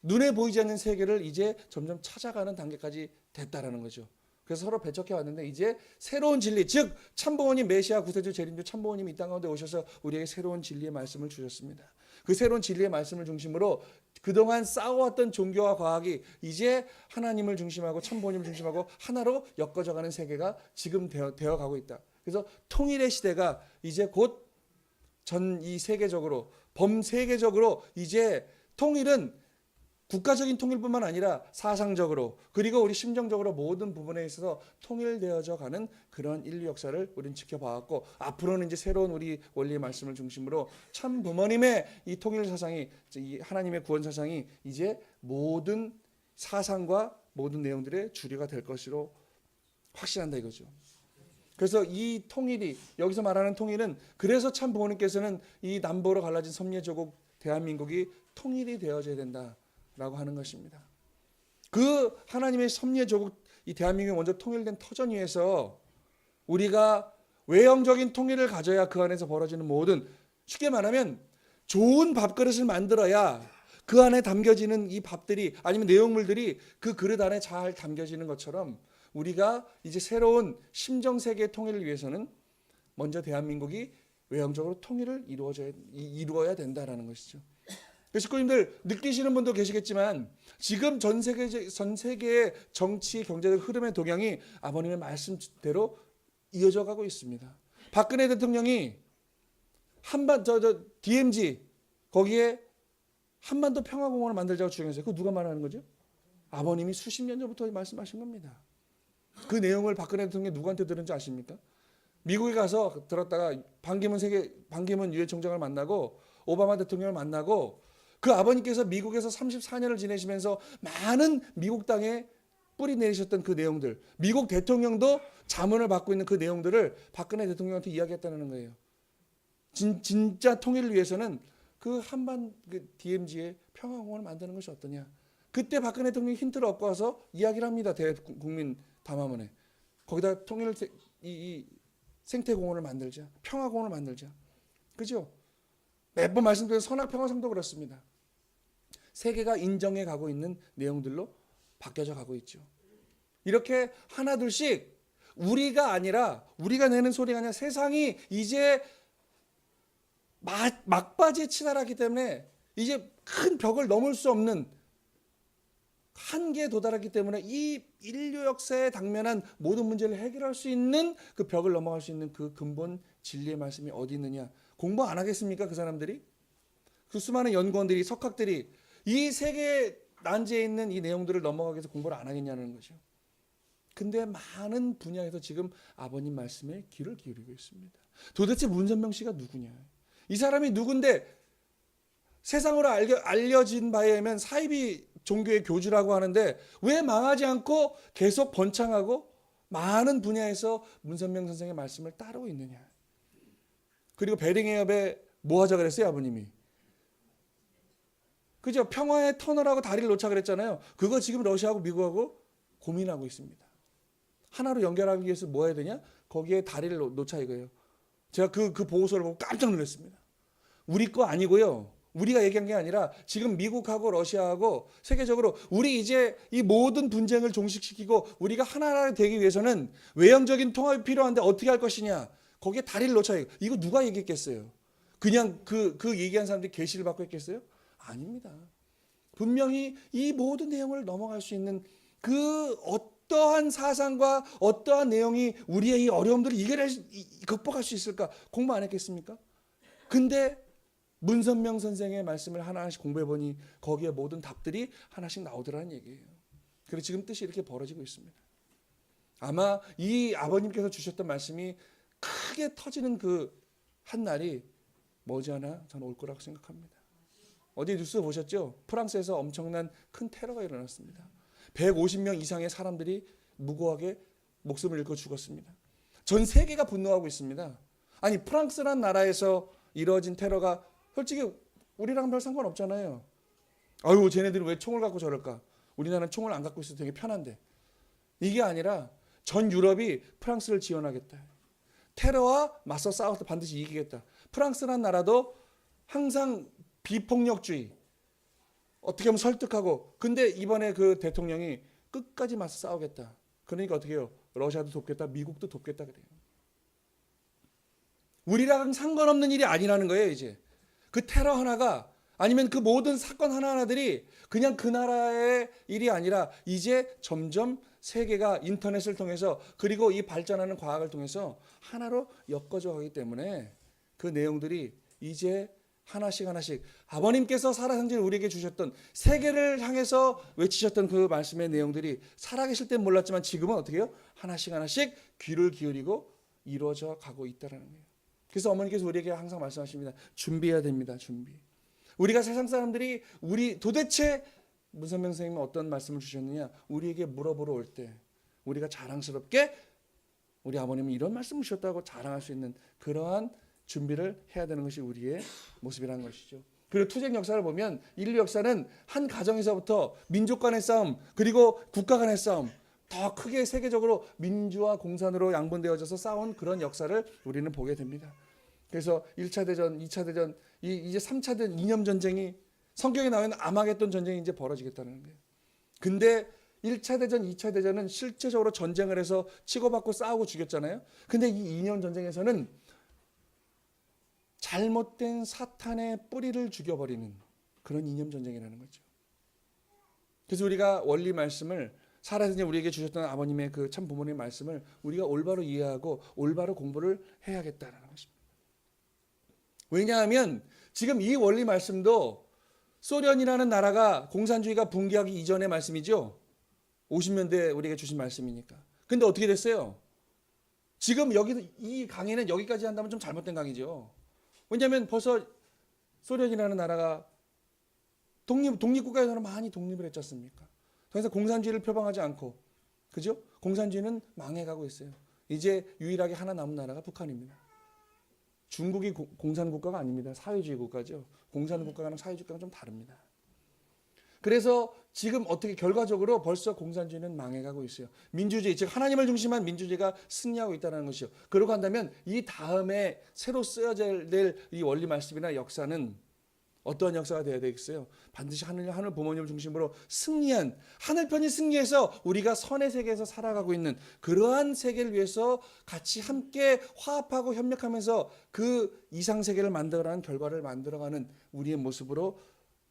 눈에 보이지 않는 세계를 이제 점점 찾아가는 단계까지 됐다라는 거죠. 그래서 서로 배척해 왔는데 이제 새로운 진리, 즉 참부모님 메시아 구세주 재림주 참부모님이 이 땅 가운데 오셔서 우리에게 새로운 진리의 말씀을 주셨습니다. 그 새로운 진리의 말씀을 중심으로 그동안 싸워왔던 종교와 과학이 이제 하나님을 중심하고 참부모님을 중심하고 하나로 엮어져가는 세계가 지금 되어가고 있다. 그래서 통일의 시대가 이제 곧 이 세계적으로 범세계적으로 이제 통일은 국가적인 통일뿐만 아니라 사상적으로 그리고 우리 심정적으로 모든 부분에 있어서 통일되어져 가는 그런 인류 역사를 우리는 지켜봐왔고, 앞으로는 이제 새로운 우리 원리의 말씀을 중심으로 참 부모님의 이 통일 사상이, 이 하나님의 구원 사상이 이제 모든 사상과 모든 내용들의 주류가 될 것으로 확신한다 이거죠. 그래서 이 통일이, 여기서 말하는 통일은, 그래서 참 부모님께서는 이 남북으로 갈라진 섬예조국 대한민국이 통일이 되어져야 된다라고 하는 것입니다. 그 하나님의 섬예조국, 이 대한민국이 먼저 통일된 터전 위에서 우리가 외형적인 통일을 가져야 그 안에서 벌어지는 모든, 쉽게 말하면 좋은 밥그릇을 만들어야 그 안에 담겨지는 이 밥들이, 아니면 내용물들이 그 그릇 안에 잘 담겨지는 것처럼 우리가 이제 새로운 심정세계의 통일을 위해서는 먼저 대한민국이 외형적으로 통일을 이루어야 된다라는 것이죠. 식구님들 느끼시는 분도 계시겠지만 지금 전 세계의 정치, 경제적 흐름의 동향이 아버님의 말씀대로 이어져 가고 있습니다. 박근혜 대통령이 DMZ 거기에 한반도 평화공원을 만들자고 주장했어요. 그거 누가 말하는 거죠? 아버님이 수십 년 전부터 말씀하신 겁니다. 그 내용을 박근혜 대통령이 누구한테 들은지 아십니까? 미국에 가서 들었다가 반기문 유엔 총장을 만나고 오바마 대통령을 만나고, 그 아버님께서 미국에서 34년을 지내시면서 많은 미국 땅에 뿌리 내리셨던 그 내용들, 미국 대통령도 자문을 받고 있는 그 내용들을 박근혜 대통령한테 이야기했다는 거예요. 진짜 통일을 위해서는 그 DMZ의 평화공원을 만드는 것이 어떠냐. 그때 박근혜 대통령이 힌트를 얻고 와서 이야기를 합니다. 대국민 담화문에. 거기다 이 생태공원을 만들자. 평화공원을 만들자. 그죠? 매번 말씀드린 선악평화상도 그렇습니다. 세계가 인정해 가고 있는 내용들로 바뀌어져 가고 있죠. 이렇게 하나둘씩 우리가 내는 소리가 아니라 세상이 이제 막바지에 치달았기 때문에 이제 큰 벽을 넘을 수 없는 한계에 도달했기 때문에 이 인류 역사에 당면한 모든 문제를 해결할 수 있는 그 벽을 넘어갈 수 있는 그 근본 진리의 말씀이 어디 있느냐. 공부 안 하겠습니까? 그 사람들이? 그 수많은 연구원들이, 석학들이 이 세계 난제에 있는 이 내용들을 넘어가기 위해서 공부를 안 하겠냐는 거죠. 근데 많은 분야에서 지금 아버님 말씀에 귀를 기울이고 있습니다. 도대체 문선명 씨가 누구냐? 이 사람이 누군데 세상으로 알려진 바에 의하면 사이비 종교의 교주라고 하는데 왜 망하지 않고 계속 번창하고 많은 분야에서 문선명 선생의 말씀을 따르고 있느냐? 그리고 베링해협에 뭐 하자 그랬어요, 아버님이? 그죠? 평화의 터널하고 다리를 놓자 그랬잖아요. 그거 지금 러시아하고 미국하고 고민하고 있습니다. 하나로 연결하기 위해서 뭐 해야 되냐? 거기에 다리를 놓자 이거예요. 제가 그 보고서를 보고 깜짝 놀랐습니다. 우리 거 아니고요. 우리가 얘기한 게 아니라 지금 미국하고 러시아하고 세계적으로 우리 이제 이 모든 분쟁을 종식시키고 우리가 하나가 되기 위해서는 외형적인 통합이 필요한데 어떻게 할 것이냐. 거기에 다리를 놓자. 이거 누가 얘기했겠어요? 그냥 그 얘기한 사람들이 계시를 받고 했겠어요? 아닙니다. 분명히 이 모든 내용을 넘어갈 수 있는 그 어떠한 사상과 어떠한 내용이 우리의 이 어려움들을 극복할 수 있을까? 공부 안 했겠습니까? 근데 문선명 선생의 말씀을 하나씩 공부해보니 거기에 모든 답들이 하나씩 나오더라는 얘기예요. 그래서 지금 뜻이 이렇게 벌어지고 있습니다. 아마 이 아버님께서 주셨던 말씀이 크게 터지는 그 한 날이 머지않아 저는 올 거라고 생각합니다. 어디 뉴스 보셨죠? 프랑스에서 엄청난 큰 테러가 일어났습니다. 150명 이상의 사람들이 무고하게 목숨을 잃고 죽었습니다. 전 세계가 분노하고 있습니다. 아니 프랑스란 나라에서 이루어진 테러가 솔직히 우리랑 별 상관없잖아요. 아유 쟤네들이 왜 총을 갖고 저럴까? 우리나라는 총을 안 갖고 있어도 되게 편한데. 이게 아니라 전 유럽이 프랑스를 지원하겠다. 테러와 맞서 싸워서 반드시 이기겠다. 프랑스란 나라도 항상 비폭력주의 어떻게 하면 설득하고 근데 이번에 그 대통령이 끝까지 맞서 싸우겠다. 그러니까 어떻게 해요? 러시아도 돕겠다. 미국도 돕겠다 그래요. 우리랑 상관없는 일이 아니라는 거예요. 이제 그 테러 하나가 아니면 그 모든 사건 하나하나들이 그냥 그 나라의 일이 아니라 이제 점점 세계가 인터넷을 통해서 그리고 이 발전하는 과학을 통해서 하나로 엮어져 가기 때문에 그 내용들이 이제 하나씩 아버님께서 살아생전에 우리에게 주셨던 세계를 향해서 외치셨던 그 말씀의 내용들이 살아계실 땐 몰랐지만 지금은 어떻게 해요? 하나씩 귀를 기울이고 이루어져 가고 있다는 거예요. 그래서 어머니께서 우리에게 항상 말씀하십니다. 준비해야 됩니다. 준비. 우리가 세상 사람들이 우리 도대체 문선명 선생님은 어떤 말씀을 주셨느냐 우리에게 물어보러 올 때 우리가 자랑스럽게 우리 아버님은 이런 말씀을 주셨다고 자랑할 수 있는 그러한 준비를 해야 되는 것이 우리의 모습이라는 것이죠. 그리고 투쟁 역사를 보면 인류 역사는 한 가정에서부터 민족 간의 싸움 그리고 국가 간의 싸움 더 크게 세계적으로 민주와 공산으로 양분되어져서 싸운 그런 역사를 우리는 보게 됩니다. 그래서 1차 대전, 2차 대전, 이제 3차 대전 이념 전쟁이 성경에 나오는 아마겟돈 전쟁이 이제 벌어지겠다는 거예요. 근데 1차 대전, 2차 대전은 실제적으로 전쟁을 해서 치고받고 싸우고 죽였잖아요. 근데 이 이념 전쟁에서는 잘못된 사탄의 뿌리를 죽여버리는 그런 이념 전쟁이라는 거죠. 그래서 우리가 원리 말씀을 살아생전 우리에게 주셨던 아버님의 그 참 부모님의 말씀을 우리가 올바로 이해하고 올바로 공부를 해야겠다는 것입니다. 왜냐하면 지금 이 원리 말씀도 소련이라는 나라가 공산주의가 붕괴하기 이전의 말씀이죠. 50년대 우리에게 주신 말씀이니까. 근데 어떻게 됐어요? 지금 여기 이 강의는 여기까지 한다면 좀 잘못된 강의죠. 왜냐하면 벌써 소련이라는 나라가 독립국가에서는 많이 독립을 했지 않습니까? 그래서 공산주의를 표방하지 않고 그죠? 공산주의는 망해가고 있어요. 이제 유일하게 하나 남은 나라가 북한입니다. 중국이 공산국가가 아닙니다. 사회주의 국가죠. 공산국가랑 사회주의 국가는 좀 다릅니다. 그래서 지금 어떻게 결과적으로 벌써 공산주의는 망해가고 있어요. 민주주의, 즉 하나님을 중심한 민주주의가 승리하고 있다는 것이죠. 그러고 한다면 이 다음에 새로 쓰여져야 될 이 원리 말씀이나 역사는 어떠한 역사가 되어야 되겠어요? 반드시 하늘 부모님을 중심으로 승리한 하늘편이 승리해서 우리가 선의 세계에서 살아가고 있는 그러한 세계를 위해서 같이 함께 화합하고 협력하면서 그 이상 세계를 만들어가는 결과를 만들어가는 우리의 모습으로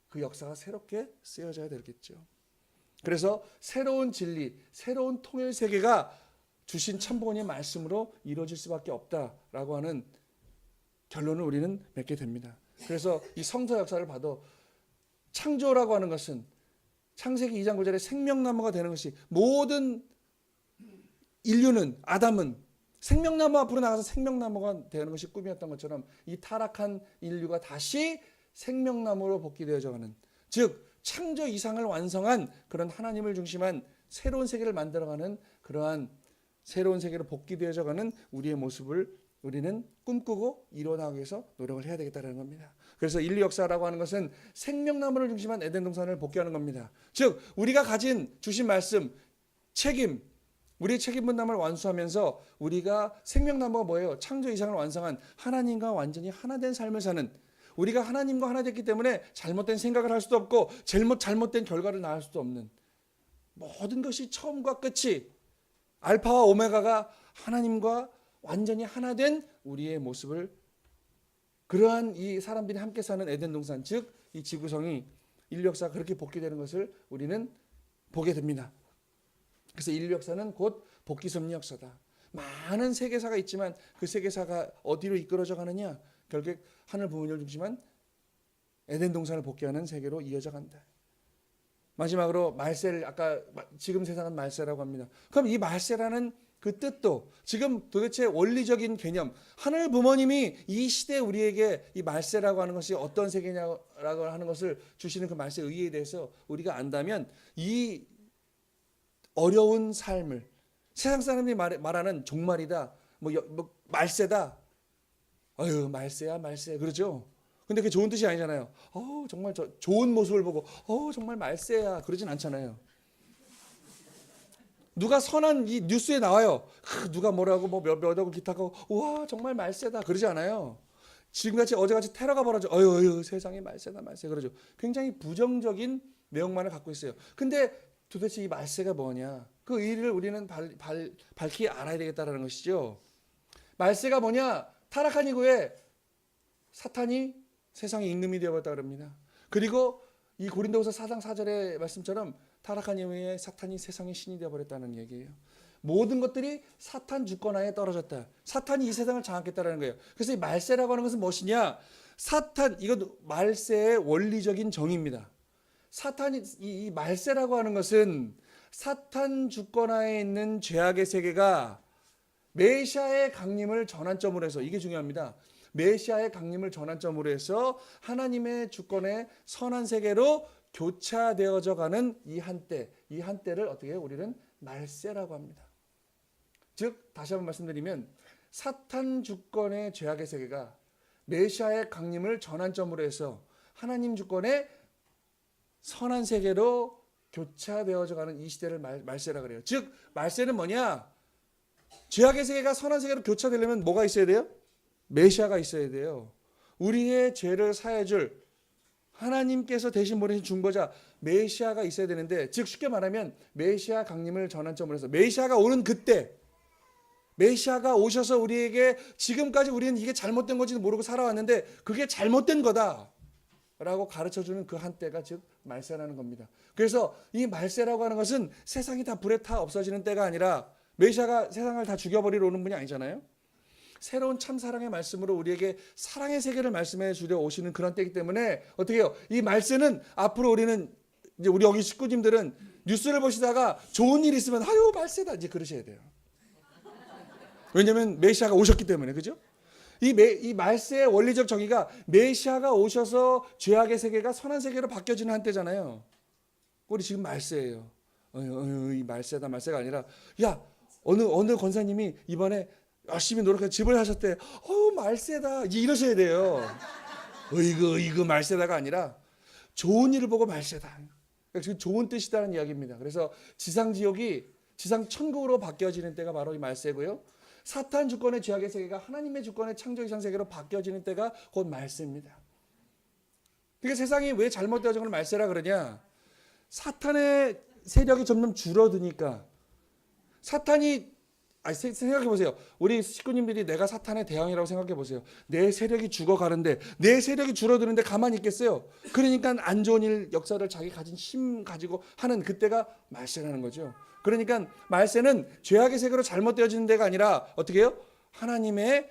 그 역사가 새롭게 쓰여져야 되겠죠. 그래서 새로운 진리, 새로운 통일 세계가 주신 참부모님의 말씀으로 이루어질 수밖에 없다라고 하는 결론을 우리는 맺게 됩니다. 그래서 이 성서 역사를 봐도 창조라고 하는 것은 창세기 2장 9절에 생명나무가 되는 것이, 모든 인류는, 아담은 생명나무 앞으로 나가서 생명나무가 되는 것이 꿈이었던 것처럼 이 타락한 인류가 다시 생명나무로 복귀되어져 가는, 즉 창조 이상을 완성한 그런 하나님을 중심한 새로운 세계를 만들어가는, 그러한 새로운 세계로 복귀되어져 가는 우리의 모습을 우리는 꿈꾸고 이뤄나가기 위해서 노력을 해야 되겠다는 겁니다. 그래서 인류 역사라고 하는 것은 생명나무를 중심한 에덴 동산을 복귀하는 겁니다. 즉 우리가 가진 주신 말씀, 책임, 우리의 책임 분담을 완수하면서 우리가 생명나무가 뭐예요? 창조 이상을 완성한 하나님과 완전히 하나 된 삶을 사는, 우리가 하나님과 하나 됐기 때문에 잘못된 생각을 할 수도 없고 잘못된 결과를 낳을 수도 없는, 모든 것이 처음과 끝이 알파와 오메가가 하나님과 완전히 하나 된 우리의 모습을, 그러한 이 사람들이 함께 사는 에덴 동산, 즉 이 지구성이, 인류 역사가 그렇게 복귀되는 것을 우리는 보게 됩니다. 그래서 인류 역사는 곧 복귀 섭리 역사다. 많은 세계사가 있지만 그 세계사가 어디로 이끌어져 가느냐? 결국 하늘 부모님을 중심한 에덴 동산을 복귀하는 세계로 이어져 간다. 마지막으로 말세를, 아까 지금 세상은 말세라고 합니다. 그럼 이 말세라는 그 뜻도, 지금 도대체 원리적인 개념, 하늘 부모님이 이 시대 우리에게 이 말세라고 하는 것이 어떤 세계냐라고 하는 것을 주시는 그 말세 의의에 대해서 우리가 안다면, 이 어려운 삶을, 세상 사람들이 말하는 종말이다, 뭐 말세다, 아유 말세야 말세 그러죠. 근데 그게 좋은 뜻이 아니잖아요. 정말 좋은 모습을 보고 정말 말세야 그러진 않잖아요. 누가 선한 이 뉴스에 나와요. 누가 뭐라고 몇하고 기타고 와 정말 말세다 그러지 않아요. 지금같이 어제같이 테러가 벌어져 어휴 세상에 말세다 말세 그러죠. 굉장히 부정적인 내용만을 갖고 있어요. 근데 도대체 이 말세가 뭐냐? 그 의의를 우리는 밝히 알아야 되겠다는 것이죠. 말세가 뭐냐? 타락한 이후에 사탄이 세상의 임금이 되어버렸다 그럽니다. 그리고 이 고린도후서 4장 4절의 말씀처럼 타락한 이후에 사탄이 세상의 신이 되어버렸다는 얘기예요. 모든 것들이 사탄 주권하에 떨어졌다. 사탄이 이 세상을 장악했다는 거예요. 그래서 이 말세라고 하는 것은 무엇이냐? 사탄, 이건 말세의 원리적인 정의입니다. 사탄이, 이 말세라고 하는 것은 사탄 주권하에 있는 죄악의 세계가 메시아의 강림을 전환점으로 해서, 이게 중요합니다. 메시아의 강림을 전환점으로 해서 하나님의 주권의 선한 세계로 교차되어져 가는 이 한때를 어떻게 해요? 우리는 말세라고 합니다. 즉 다시 한번 말씀드리면, 사탄 주권의 죄악의 세계가 메시아의 강림을 전환점으로 해서 하나님 주권의 선한 세계로 교차되어져 가는 이 시대를 말세라 그래요. 즉 말세는 뭐냐? 죄악의 세계가 선한 세계로 교차되려면 뭐가 있어야 돼요? 메시아가 있어야 돼요. 우리의 죄를 사해줄 하나님께서 대신 보내신 중보자 메시아가 있어야 되는데, 즉 쉽게 말하면 메시아 강림을 전환점으로 해서 메시아가 오는 그때, 메시아가 오셔서 우리에게 지금까지 우리는 이게 잘못된 건지도 모르고 살아왔는데 그게 잘못된 거다 라고 가르쳐주는 그 한때가 즉 말세라는 겁니다. 그래서 이 말세라고 하는 것은 세상이 다 불에 타 없어지는 때가 아니라, 메시아가 세상을 다 죽여버리러 오는 분이 아니잖아요. 새로운 참사랑의 말씀으로 우리에게 사랑의 세계를 말씀해 주려 오시는 그런 때이기 때문에 어떻게 해요? 이 말세는 앞으로 우리는, 이제 우리 여기 식구님들은 뉴스를 보시다가 좋은 일 있으면 아유 말세다 이제 그러셔야 돼요. 왜냐하면 메시아가 오셨기 때문에. 그죠? 이 말세의 원리적 정의가 메시아가 오셔서 죄악의 세계가 선한 세계로 바뀌어지는 한때잖아요. 우리 지금 말세예요. 이 말세다 말세가 아니라, 야 어느 권사님이 이번에 열심히 노력해서 집을 하셨대. 말세다 이러셔야 돼요. 이거 말세다가 아니라 좋은 일을 보고 말세다. 지금 좋은 뜻이다는 이야기입니다. 그래서 지상지옥이 지상 천국으로 바뀌어지는 때가 바로 이 말세고요. 사탄 주권의 죄악의 세계가 하나님의 주권의 창조 이상 세계로 바뀌어지는 때가 곧 말세입니다. 그러니까 세상이 왜 잘못되어진 걸 말세라 그러냐? 사탄의 세력이 점점 줄어드니까. 사탄이, 생각해 보세요. 우리 식구님들이 내가 사탄의 대항이라고 생각해 보세요. 내 세력이 죽어가는데, 내 세력이 줄어드는데 가만히 있겠어요? 그러니까 안 좋은 일, 역사를 자기 가진 힘 가지고 하는 그때가 말세라는 거죠. 그러니까 말세는 죄악의 세계로 잘못되어지는 데가 아니라 어떻게 해요? 하나님의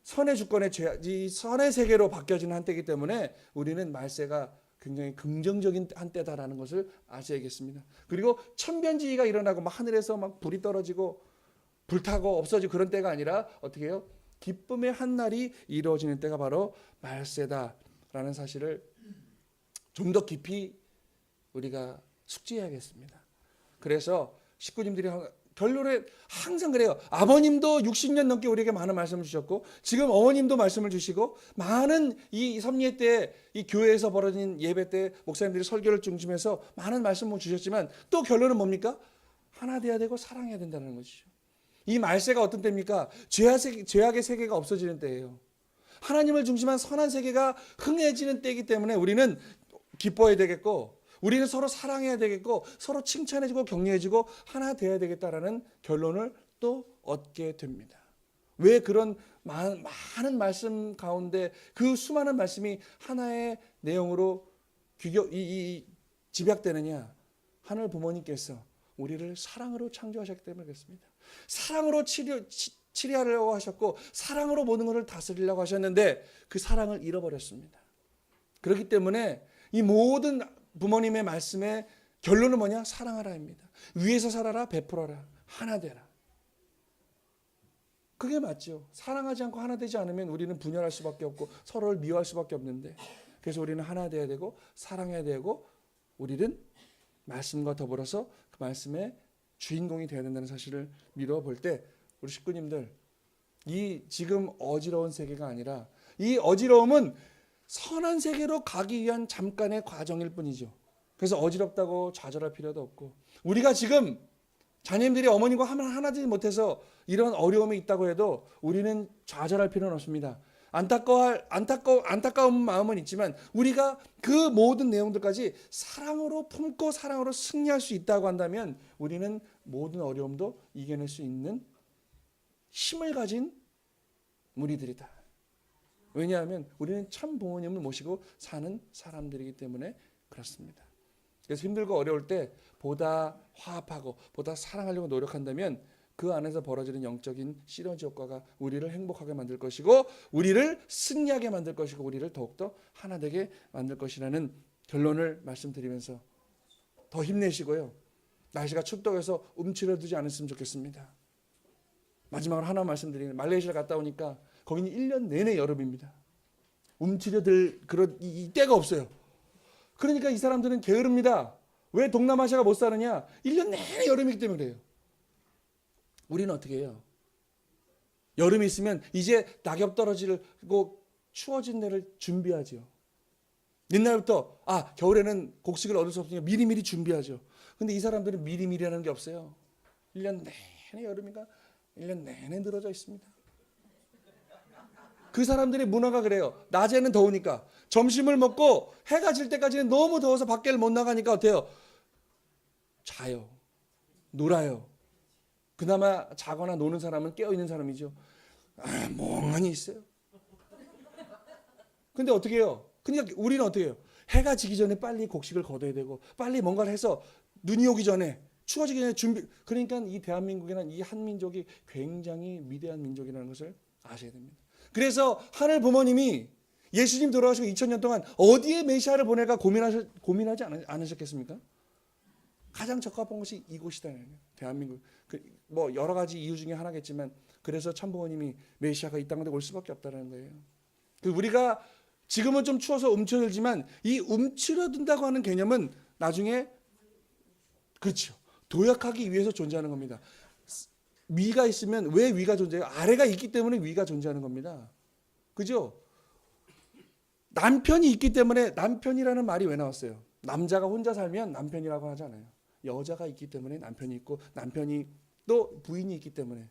선의 주권의 이 선의 세계로 바뀌어지는 한때이기 때문에 우리는 말세가 굉장히 긍정적인 한때다라는 것을 아셔야겠습니다. 그리고 천변지기가 일어나고 막 하늘에서 막 불이 떨어지고 불타고 없어지고 그런 때가 아니라 어떻게 해요? 기쁨의 한 날이 이루어지는 때가 바로 말세다라는 사실을 좀 더 깊이 우리가 숙지해야겠습니다. 그래서 식구님들이 결론에 항상 그래요. 아버님도 60년 넘게 우리에게 많은 말씀을 주셨고 지금 어머님도 말씀을 주시고 많은 이 섭리의 때 이 교회에서 벌어진 예배 때 목사님들이 설교를 중심해서 많은 말씀을 주셨지만 또 결론은 뭡니까? 하나 돼야 되고 사랑해야 된다는 것이죠. 이 말세가 어떤 때입니까? 죄악의 세계가 없어지는 때예요. 하나님을 중심한 선한 세계가 흥해지는 때이기 때문에 우리는 기뻐해야 되겠고 우리는 서로 사랑해야 되겠고 서로 칭찬해주고 격려해주고 하나 돼야 되겠다라는 결론을 또 얻게 됩니다. 왜 그런 많은 말씀 가운데 그 수많은 말씀이 하나의 내용으로 집약되느냐? 하늘 부모님께서 우리를 사랑으로 창조하셨기 때문에 그렇습니다. 사랑으로 치료하려고 하셨고 사랑으로 모든 것을 다스리려고 하셨는데 그 사랑을 잃어버렸습니다. 그렇기 때문에 이 모든 부모님의 말씀의 결론은 뭐냐? 사랑하라입니다. 위에서 살아라, 베풀어라, 하나 되라. 그게 맞죠. 사랑하지 않고 하나 되지 않으면 우리는 분열할 수밖에 없고 서로를 미워할 수밖에 없는데 그래서 우리는 하나 돼야 되고 사랑해야 되고 우리는 말씀과 더불어서 그 말씀의 주인공이 되어야 된다는 사실을 미뤄볼 때 우리 식구님들 이 지금 어지러운 세계가 아니라 이 어지러움은 선한 세계로 가기 위한 잠깐의 과정일 뿐이죠. 그래서 어지럽다고 좌절할 필요도 없고 우리가 지금 자녀님들이 어머님과 하나 되지 못해서 이런 어려움이 있다고 해도 우리는 좌절할 필요는 없습니다. 안타까운 마음은 있지만 우리가 그 모든 내용들까지 사랑으로 품고 사랑으로 승리할 수 있다고 한다면 우리는 모든 어려움도 이겨낼 수 있는 힘을 가진 무리들이다. 왜냐하면 우리는 참 부모님을 모시고 사는 사람들이기 때문에 그렇습니다. 그래서 힘들고 어려울 때 보다 화합하고 보다 사랑하려고 노력한다면 그 안에서 벌어지는 영적인 시너지 효과가 우리를 행복하게 만들 것이고 우리를 승리하게 만들 것이고 우리를 더욱더 하나 되게 만들 것이라는 결론을 말씀드리면서 더 힘내시고요. 날씨가 춥다고 움츠러들지 않았으면 좋겠습니다. 마지막으로 하나 말씀드리는 말레이시아 갔다 오니까 거기는 1년 내내 여름입니다. 움츠려들 그런 이 때가 없어요. 그러니까 이 사람들은 게으릅니다. 왜 동남아시아가 못 사느냐? 1년 내내 여름이기 때문에 그래요. 우리는 어떻게 해요? 여름이 있으면 이제 낙엽 떨어지고 추워진 날을 준비하죠. 옛날부터 겨울에는 곡식을 얻을 수 없으니까 미리미리 준비하죠. 근데 이 사람들은 미리미리라는 게 없어요. 1년 내내 여름이니까 1년 내내 늘어져 있습니다. 그 사람들의 문화가 그래요. 낮에는 더우니까 점심을 먹고 해가 질 때까지는 너무 더워서 밖에를 못 나가니까 어때요? 자요. 놀아요. 그나마 자거나 노는 사람은 깨어있는 사람이죠. 멍하니 있어요. 근데 어떻게 해요? 그러니까 우리는 어떻게 해요? 해가 지기 전에 빨리 곡식을 거둬야 되고 빨리 뭔가를 해서 눈이 오기 전에 추워지기 전에 준비. 그러니까 이 대한민국이라는 이 한민족이 굉장히 위대한 민족이라는 것을 아셔야 됩니다. 그래서 하늘 부모님이 예수님 돌아가시고 2000년 동안 어디에 메시아를 보낼까 고민하지 않으셨겠습니까? 가장 적합한 곳이 이곳이다. 대한민국. 뭐 여러 가지 이유 중에 하나겠지만 그래서 참부모님이 메시아가 이 땅에 올 수밖에 없다는 거예요. 우리가 지금은 좀 추워서 움츠러들지만 이 움츠러든다고 하는 개념은 나중에 그렇죠. 도약하기 위해서 존재하는 겁니다. 위가 있으면 왜 위가 존재해요? 아래가 있기 때문에 위가 존재하는 겁니다. 그죠? 남편이 있기 때문에 남편이라는 말이 왜 나왔어요? 남자가 혼자 살면 남편이라고 하잖아요. 여자가 있기 때문에 남편이 있고 남편이 또 부인이 있기 때문에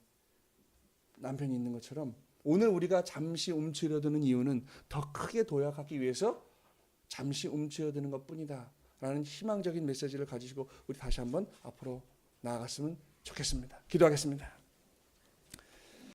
남편이 있는 것처럼 오늘 우리가 잠시 움츠려드는 이유는 더 크게 도약하기 위해서 잠시 움츠려드는 것뿐이다 라는 희망적인 메시지를 가지시고 우리 다시 한번 앞으로 나아갔으면 좋겠습니다. 기도하겠습니다.